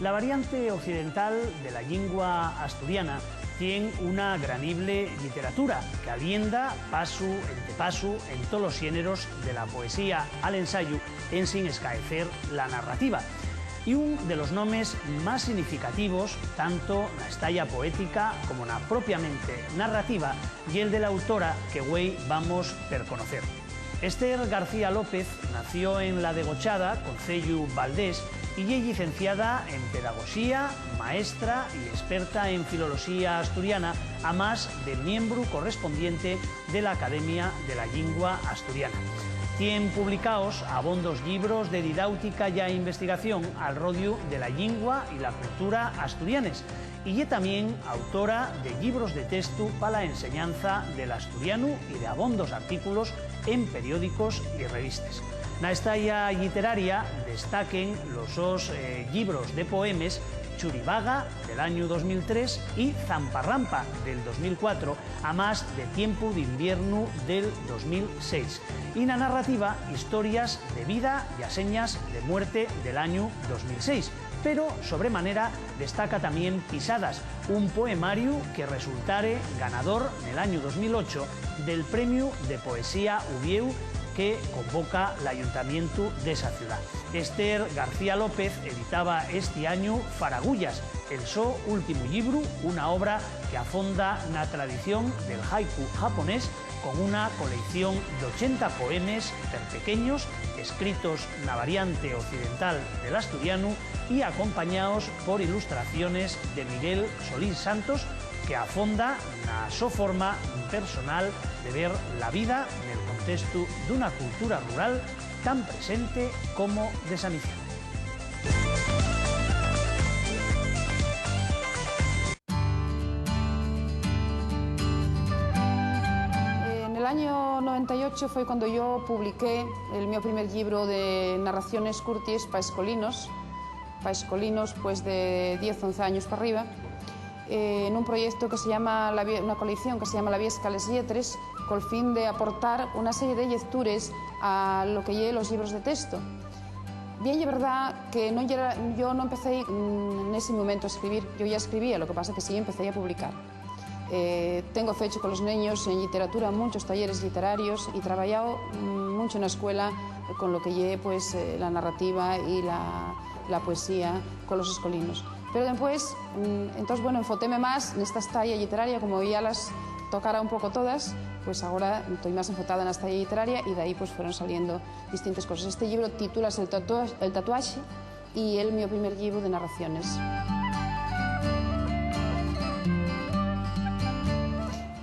La variante occidental de la lengua asturiana tiene una granible literatura que alienda paso entre paso en todos los géneros de la poesía al ensayo en sin escaecer la narrativa. Y un de los nombres más significativos, tanto na estalla poética como na propiamente narrativa, y el de la autora que hoy vamos per conocer. Esther García López nació en La Degochada, concello Valdés, y es licenciada en Pedagogía, maestra y experta en Filología asturiana, a más de miembro correspondiente de la Academia de la Lengua Asturiana. Tienen publicados abondos libros de didáutica y investigación al rodio de la lengua y la cultura asturianes, y es también autora de libros de texto para la enseñanza del asturiano y de abondos artículos en periódicos y revistas. Na estalla literaria destaquen los dos libros de poemes Churivaga, del año 2003, y Zamparrampa, del 2004, a más de Tiempo de invierno, del 2006. Y na narrativa, Historias de vida y señas de muerte, del año 2006. Pero, sobremanera, destaca también Pisadas, un poemario que resultare ganador en el año 2008 del Premio de Poesía Ubieu que convoca el ayuntamiento de esa ciudad. Esther García López editaba este año Faragullas, el su último libro, una obra que afonda la tradición del haiku japonés con una colección de 80 poemes pequeños escritos en la variante occidental del asturiano y acompañados por ilustraciones de Miguel Solís Santos, que afonda na su forma personal de ver la vida en el contexto de una cultura rural tan presente como desaniciada. En el año 98 fue cuando yo publiqué mi primer libro de narraciones curtis para escolinos pues de 10-11 años para arriba, en un proyecto que se llama, una colección que se llama La Viesca les Lletres, con el fin de aportar una serie de lectures a lo que lleve los libros de texto. Bien, es verdad que yo no empecé en ese momento a escribir, yo ya escribía, lo que pasa es que sí empecé a publicar. Tengo fecho con los niños en literatura muchos talleres literarios y he trabajado mucho en la escuela con lo que lleve pues, la narrativa y la poesía con los escolinos. Pero después, entonces, bueno, enfotéme más en esta estalla literaria, como ya las tocara un poco todas, pues ahora estoy más enfocada en la estalla literaria y de ahí pues fueron saliendo distintas cosas. Este libro titúlase El tatuaje y es mi primer libro de narraciones.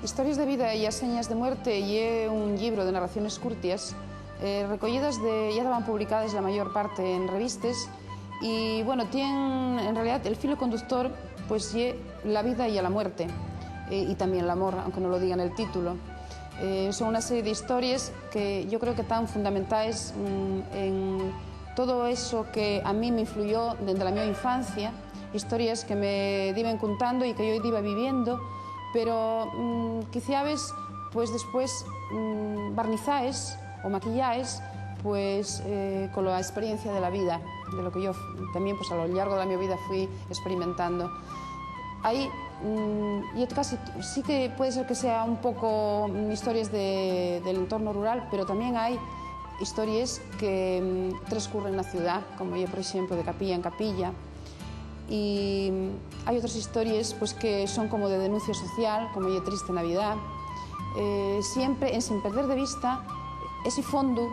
Historias de vida y señas de muerte y un libro de narraciones curtias recollidas ya estaban publicadas la mayor parte en revistas. Y bueno, tienen en realidad el filo conductor, pues la vida y la muerte, y también el amor, aunque no lo diga en el título. Son una serie de historias que yo creo que están fundamentales en todo eso que a mí me influyó desde la mi infancia, historias que me iban contando y que yo iba viviendo, pero quizá pues después barnizáis o maquillaes pues con la experiencia de la vida, de lo que yo también pues a lo largo de la mi vida fui experimentando. Ahí y casi sí que puede ser que sea un poco historias del entorno rural, pero también hay historias que transcurren en la ciudad, como yo por ejemplo de capilla en capilla, y hay otras historias pues que son como de denuncia social, como yo Triste Navidad, siempre sin perder de vista ese fondo,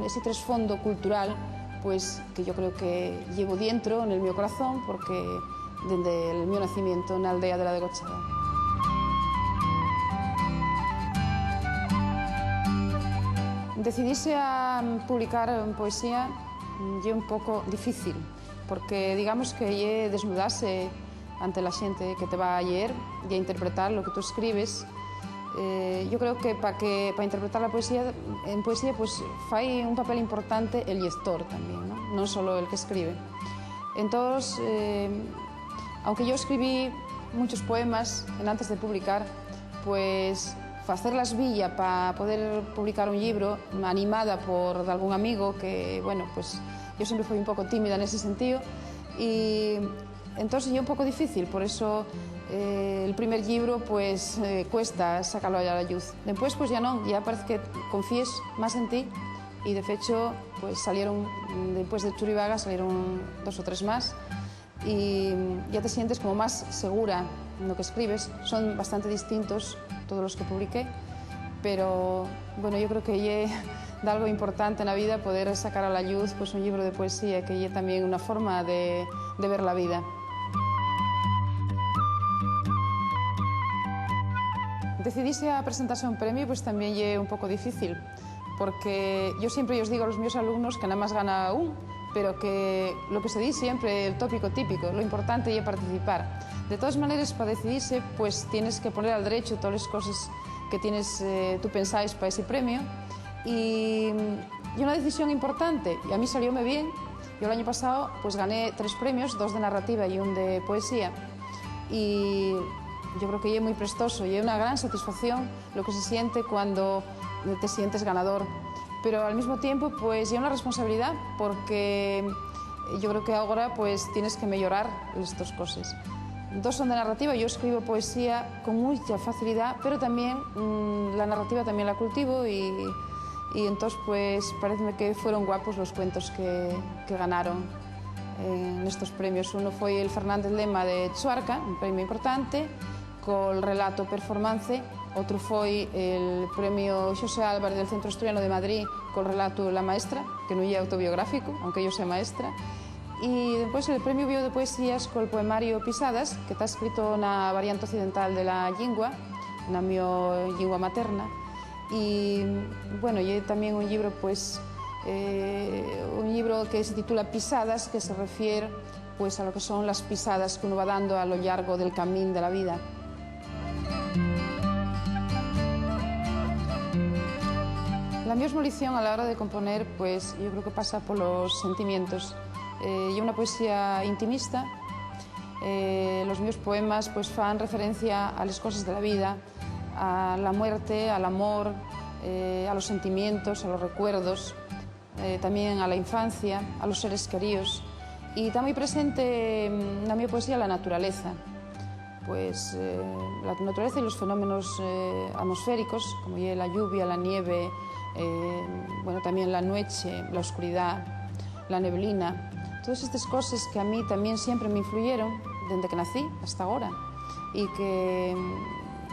ese trasfondo cultural, pues que yo creo que llevo dentro en el mi corazón, porque desde el mi nacimiento en la aldea de La Degochada. Decidirse a publicar poesía es un poco difícil, porque digamos que desnudarse ante la gente que te va a leer y a interpretar lo que tú escribes. Yo creo que para interpretar la poesía, en poesía pues hay un papel importante el lector también, no solo el que escribe. Entonces, aunque yo escribí muchos poemas antes de publicar, pues hacerlas villa para poder publicar un libro, animada por algún amigo que, bueno, pues yo siempre fui un poco tímida en ese sentido, Y entonces é un pouco difícil, por eso el primer libro pues cuesta sacarlo a la luz. Después pues ya non, ya parece que confíes máis en ti y de fecho pues salieron, después de Churivaga salieron 2 o 3 más y ya te sientes como más segura en lo que escribes. Son bastante distintos todos los que publiqué, pero bueno, yo creo que es de algo importante en la vida poder sacar a la luz pues un libro de poesía, que es también una forma de ver la vida. Decidirse a presentarse a un premio pues también es un poco difícil, porque yo siempre os digo a los míos alumnos que nada más gana un, pero que lo que se dice siempre, el tópico típico, lo importante es participar. De todas maneras, para decidirse, pues tienes que poner al derecho todas las cosas que tienes, tú pensáis para ese premio, y una decisión importante, y a mí salióme bien. Yo el año pasado pues gané 3 premios, 2 de narrativa y 1 de poesía, y yo creo que es muy prestoso y es una gran satisfacción lo que se siente cuando te sientes ganador. Pero al mismo tiempo pues es una responsabilidad, porque yo creo que ahora pues tienes que mejorar estas cosas. 2 son de narrativa, yo escribo poesía con mucha facilidad, pero también la narrativa también la cultivo y entonces pues parece que fueron guapos los cuentos que ganaron en estos premios. Uno fue el Fernández Lema de Chuarca, un premio importante, con el relato Performance. Otro fue el premio José Álvarez del Centro Asturiano de Madrid con el relato La Maestra, que no es autobiográfico, aunque yo sea maestra. Y después el premio Bio de Poesías con el poemario Pisadas, que está escrito en la variante occidental de la lingua, en la mi lingua materna. Y bueno, y también un libro, pues, un libro que se titula Pisadas, que se refiere pues a lo que son las pisadas que uno va dando a lo largo del camino de la vida. La mi osmolición a la hora de componer, pues yo creo que pasa por los sentimientos. Y una poesía intimista. Los míos poemas pues fan referencia a las cosas de la vida, a la muerte, al amor, a los sentimientos, a los recuerdos, también a la infancia, a los seres queridos. Y está muy presente en la mi poesía la naturaleza. Pues la naturaleza y los fenómenos atmosféricos, como la lluvia, la nieve, bueno, también la noche, la oscuridad, la neblina, todas estas cosas que a mí también siempre me influyeron desde que nací hasta ahora, y que,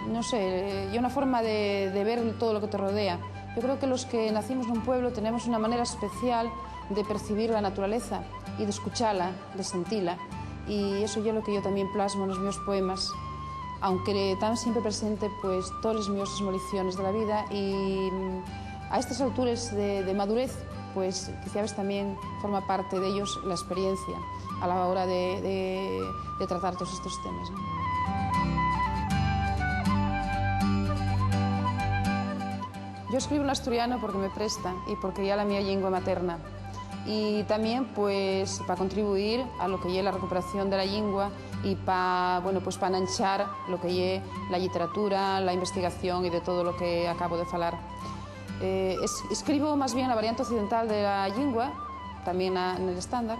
no sé, es una forma de ver todo lo que te rodea. Yo creo que los que nacimos en un pueblo tenemos una manera especial de percibir la naturaleza y de escucharla, de sentirla, y eso es lo que yo también plasmo en los míos poemas, aunque están siempre presente pues todas las mías esmoliciones de la vida. Y a estas alturas de madurez, pues quizás también forma parte de ellos la experiencia a la hora de tratar todos estos temas, ¿no? Yo escribo en asturiano porque me presta y porque ya la mi lengua materna, y también pues para contribuir a lo que es la recuperación de la lengua y para, bueno, pues para enanchar lo que es la literatura, la investigación y de todo lo que acabo de falar. Escribo más bien la variante occidental de la lengua, también en el estándar.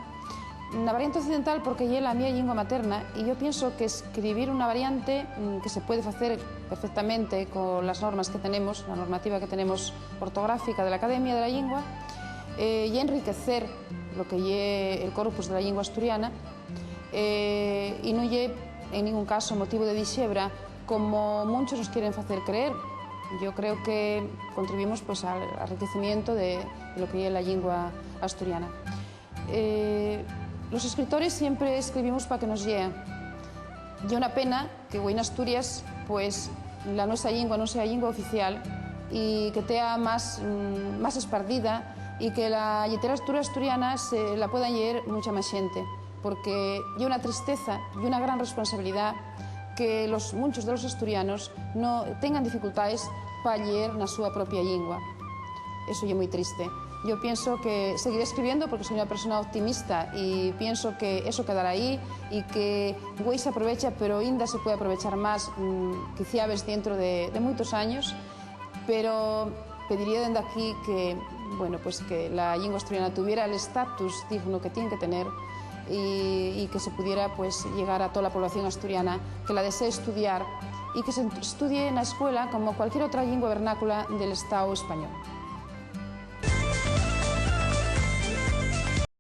La variante occidental porque es la mi lengua materna, y yo pienso que escribir una variante que se puede hacer perfectamente con las normas que tenemos, la normativa que tenemos ortográfica de la Academia de la Lengua, y enriquecer lo que es el corpus de la lengua asturiana, y no es en ningún caso motivo de dixebra como muchos nos quieren hacer creer. Yo creo que contribuimos pues al enriquecimiento de lo que es la lengua asturiana. Los escritores siempre escribimos para que nos llegue. Y una pena que hoy en Asturias pues la nuestra lengua no sea lengua oficial y que esté más esparcida, y que la literatura asturiana se la pueda leer mucha más gente, porque hay una tristeza y una gran responsabilidad que muchos de los asturianos no tengan dificultades para leer en su propia lengua. Eso es muy triste. Yo pienso que seguiré escribiendo porque soy una persona optimista y pienso que eso quedará ahí y que hoy se aprovecha, pero ainda se puede aprovechar más, quizás dentro de muchos años. Pero pediría desde aquí que, bueno, pues que la lengua asturiana tuviera el estatus digno que tiene que tener, y que se pudiera pues, llegar a toda la población asturiana que la desee estudiar y que se estudie en la escuela como cualquier otra lengua vernácula del Estado español.